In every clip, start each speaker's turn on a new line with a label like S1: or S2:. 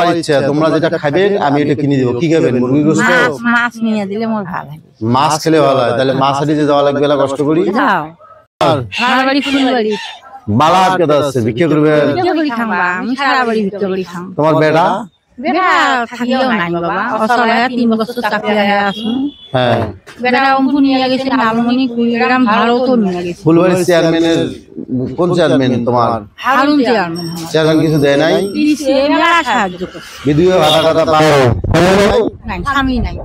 S1: খাওয়ার ইচ্ছা, তোমরা যেটা খাবেন আমি এটা কিনে দেবো। কি খাবেন? মুরগির গোশত?
S2: মাছ নিয়ে দিলে মোর ভালো লাগে।
S1: মাছ খেলে ভালো হয়। তাহলে মাছ হাঁটিতে যাওয়া লাগবে, এলা কষ্ট করি।
S2: আমার বাড়ি ফুলবাড়ি।
S1: বালা কেদা আছে, ভিক্ষা করবে?
S2: ভিক্ষা করি খাবা, আমি সারা বাড়ি ভিক্ষা করি খাম।
S1: তোমার বেটা?
S2: বেটা থাকিও নাই বাবা, অসহায় 3 বছর চাকরি হয়ে আসুন।
S1: হ্যাঁ,
S2: বেটা অঙ্কু নিয়ে গেছে লালমনি কুড়িগ্রাম ভারতও নিয়ে গেছে।
S1: ফুলবাড়ি চেয়ারম্যানের কোন চেয়ারম্যান তোমার?
S2: হারুন চেয়ারম্যান।
S1: চেয়ারম্যান কিছু দেয় নাই?
S2: মেলা সাহায্য করে।
S1: বিধবা ভাতা টাতা পাও?
S2: নাই, স্বামী নাই,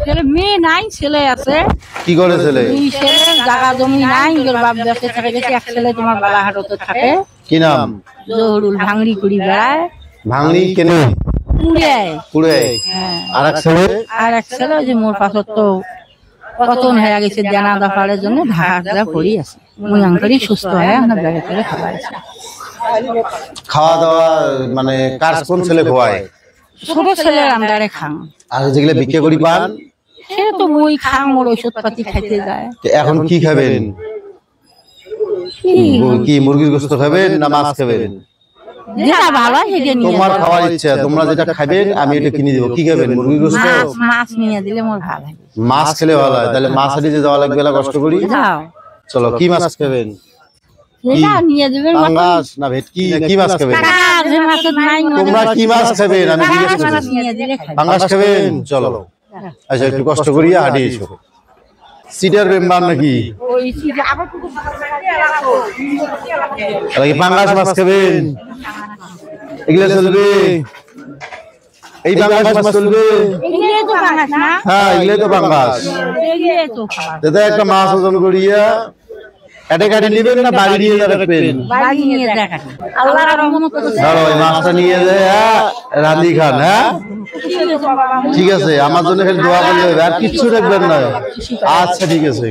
S2: ছেলে মেয়ে নাই, ছেলে আছে।
S1: কি করে ছেলে?
S2: 2 ছেলে, জায়গা জমি নাই, ওর বাপ দেশে থাকে গেছে। এক ছেলে তোমার বালাহাটতে থাকে।
S1: কি নাম?
S2: জহুরুল, ভাঙড়ি কুড়ি বেড়ায়।
S1: ভাঙড়ি কেনে? কুড়ে। আর এক ছেলে?
S2: আর এক ছেলে ওই যে মোর পাশত তো পতন হয়ে গেছে জানা দফারের জন্য, ঢাকা পড়ি আছে। মুয়াঙ্করি সুস্থ হয়ে আমরা বেড়ে করে খাওয়াইছি।
S1: খাওয়া দাওয়া মানে কার কোন ছেলে খোয়ায়?
S2: ছোট ছেলের আন্ডারে খান।
S1: আর যেগুলো ভিক্ষা করি পান?
S2: সে তো মই খাং, মোর ওষুধ পাতি খাইতে যায়।
S1: এখন কি খাবেন? কি মুরগির গোশত খাবেন না মাছ খাবেন?
S2: যেটা ভালো সেটা নিয়ে।
S1: তোমার খাওয়ার ইচ্ছা, তোমরা যেটা খাবেন আমি এটা কিনে দেবো। কি খাবেন? মুরগির গোশত?
S2: মাছ নিয়ে দিলে মোর ভালো লাগে।
S1: মাছ খেলে ভালো হয়। তাহলে মাছ হাঁটিতে যাওয়া লাগবে, এলা কষ্ট করি। চলো, কি মাছ খাবেন?
S2: যেটা নিয়ে দিবেন।
S1: পাঙ্গাস না ভেটকি না কি মাছ খাবেন? তোমরা কি মাছ খাবেন আমি জিজ্ঞেস করছি। পাঙ্গাস খাবেন? চলো, আচ্ছা একটু কষ্ট করিয়া হাঁটিয়ে এসো। সিটার মেম্বার নাকি? পাঙ্গাস মাছ খাবেন? এগুলা চলবে? এই পাঙ্গাস মাছ চলবে? হ্যাঁ, এগুলাই তো পাঙ্গাস। দাদা একটা মাছ ওজন করিয়া এটা কাটি নিবেন না বাড়ি নিয়ে রাখবেন? ধরো এই মাছটা নিয়ে যায় রাঁধি খান। হ্যাঁ ঠিক আছে, আমার জন্য খালি দোয়া করলে হবে, আর কিচ্ছু রাখবেন না। আচ্ছা ঠিক আছে।